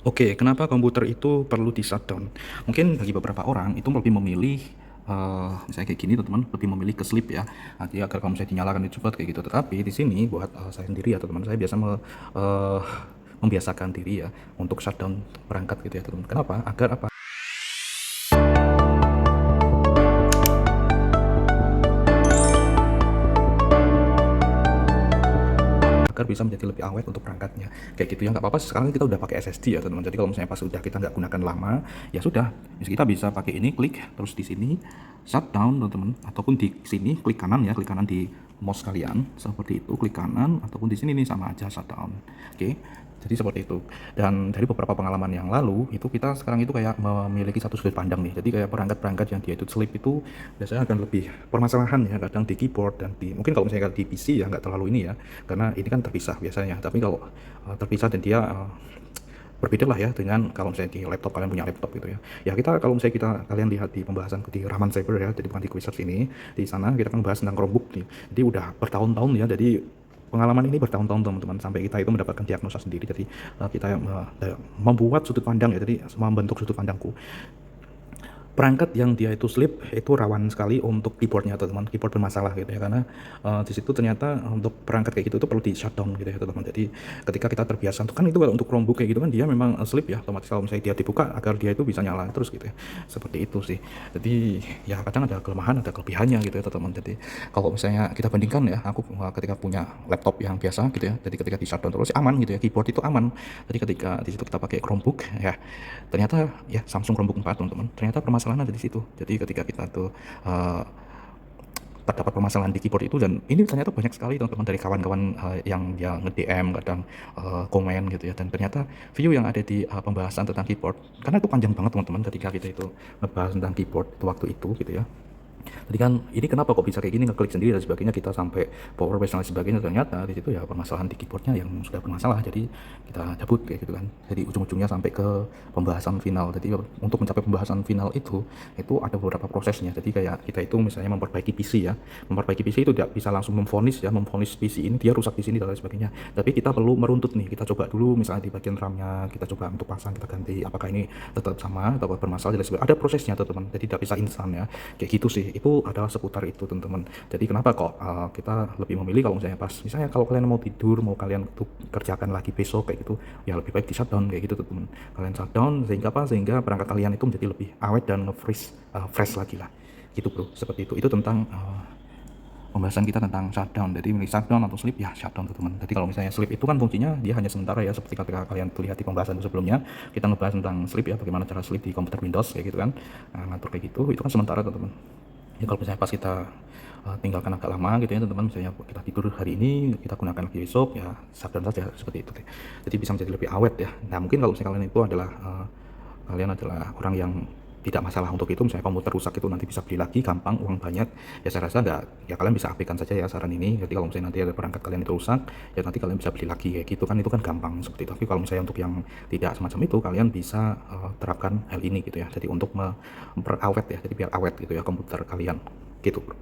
Oke, kenapa komputer itu perlu di-shutdown? Mungkin bagi beberapa orang itu lebih memilih, misalnya kayak gini teman-teman, lebih memilih ke sleep ya. Nanti agar kalau misalnya dinyalakan itu cepat kayak gitu. Tetapi di sini buat, saya sendiri ya teman-teman, saya biasa membiasakan diri ya untuk shutdown perangkat gitu ya teman-teman. Kenapa? Agar apa? Agar bisa menjadi lebih awet untuk perangkatnya kayak gitu ya. Nggak apa-apa sekarang kita udah pakai SSD ya teman-teman, jadi kalau misalnya pas udah kita nggak gunakan lama ya sudah, kita bisa pakai ini, klik terus di sini shutdown teman-teman, ataupun di sini klik kanan ya, klik kanan di mouse kalian seperti itu, klik kanan, ataupun di sini nih sama aja shutdown. Oke, jadi seperti itu. Dan dari beberapa pengalaman yang lalu itu kita sekarang itu kayak memiliki satu sudut pandang nih, jadi kayak perangkat-perangkat yang dia itu sleep itu biasanya akan lebih permasalahan ya, kadang di keyboard dan di mungkin kalau misalnya di PC ya nggak terlalu ini ya, karena ini kan terpisah biasanya. Tapi kalau terpisah dan dia berbeda lah ya dengan kalau misalnya di laptop, kalian punya laptop gitu ya. Ya kita kalau misalnya kalian lihat di pembahasan di Rahman Cyber ya, jadi bukan di Quizers ini, di sana kita kan bahas tentang Chromebook nih. Jadi udah bertahun-tahun ya, jadi pengalaman ini bertahun-tahun teman-teman, sampai kita itu mendapatkan diagnosa sendiri. Jadi kita membuat sudut pandang ya, jadi membentuk sudut pandangku, perangkat yang dia itu sleep itu rawan sekali untuk keyboardnya teman-teman, keyboard bermasalah gitu ya, karena di situ ternyata untuk perangkat kayak gitu itu perlu di shutdown gitu ya teman-teman. Jadi ketika kita terbiasa kan itu, kalau untuk Chromebook kayak gitu kan dia memang sleep ya, otomatis kalau misalnya dia dibuka agar dia itu bisa nyala terus gitu ya, seperti itu sih. Jadi ya kadang ada kelemahan ada kelebihannya gitu ya teman-teman. Jadi kalau misalnya kita bandingkan ya, aku ketika punya laptop yang biasa gitu ya, jadi ketika di shutdown terus aman gitu ya, keyboard itu aman. Jadi ketika di situ kita pakai Chromebook ya, ternyata ya Samsung Chromebook 4 teman-teman, ternyata permasalahan ada di situ. Jadi ketika kita tuh terdapat permasalahan di keyboard itu, dan ini ternyata banyak sekali teman-teman dari kawan-kawan yang dia nge-DM kadang komen gitu ya, dan ternyata view yang ada di pembahasan tentang keyboard, karena itu panjang banget teman-teman ketika kita itu ngebahas tentang keyboard itu waktu itu gitu ya. Jadi kan ini kenapa kok bisa kayak gini, ngeklik sendiri dan sebagainya, kita sampai power base dan lain sebagainya, ternyata di situ ya permasalahan di keyboardnya yang sudah bermasalah, jadi kita cabut kayak gitu kan. Jadi ujung-ujungnya sampai ke pembahasan final. Jadi untuk mencapai pembahasan final itu ada beberapa prosesnya. Jadi kayak kita itu misalnya memperbaiki PC ya, memperbaiki PC itu tidak bisa langsung memvonis PC ini dia rusak di sini dan lain sebagainya, tapi kita perlu meruntut nih, kita coba dulu misalnya di bagian RAM-nya, kita coba untuk pasang, kita ganti apakah ini tetap sama atau bermasalah dan lain sebagainya. Ada prosesnya teman-teman, jadi tidak bisa instan ya, kayak gitu sih. Itu adalah seputar itu teman-teman. Jadi kenapa kok kita lebih memilih kalau misalnya kalau kalian mau tidur, mau kalian tuh kerjakan lagi besok kayak gitu, ya lebih baik di shutdown kayak gitu teman-teman. Kalian shutdown sehingga apa, sehingga perangkat kalian itu menjadi lebih awet dan fresh lagi lah gitu bro, seperti itu tentang pembahasan kita tentang shutdown. Jadi milih shutdown atau sleep ya shutdown teman-teman. Jadi kalau misalnya sleep itu kan fungsinya dia hanya sementara ya, seperti ketika kalian lihat di pembahasan sebelumnya kita ngebahas tentang sleep ya, bagaimana cara sleep di komputer Windows kayak gitu kan. Nah, ngatur kayak gitu itu kan sementara teman-teman. Ya kalau misalnya pas kita tinggalkan agak lama gitu ya teman-teman, misalnya kita tidur hari ini kita gunakan lagi besok ya shutdown saja seperti itu deh. Jadi bisa menjadi lebih awet ya. Nah mungkin kalau misalnya kalian itu adalah kalian adalah orang yang tidak masalah untuk itu, misalnya komputer rusak itu nanti bisa beli lagi gampang, uang banyak ya, saya rasa nggak ya, kalian bisa abaikan saja ya saran ini. Jadi kalau misalnya nanti ada perangkat kalian itu rusak ya nanti kalian bisa beli lagi kayak gitu kan, itu kan gampang seperti itu. Tapi kalau misalnya untuk yang tidak semacam itu, kalian bisa terapkan hal ini gitu ya, jadi untuk memperawet ya, jadi biar awet gitu ya komputer kalian gitu bro.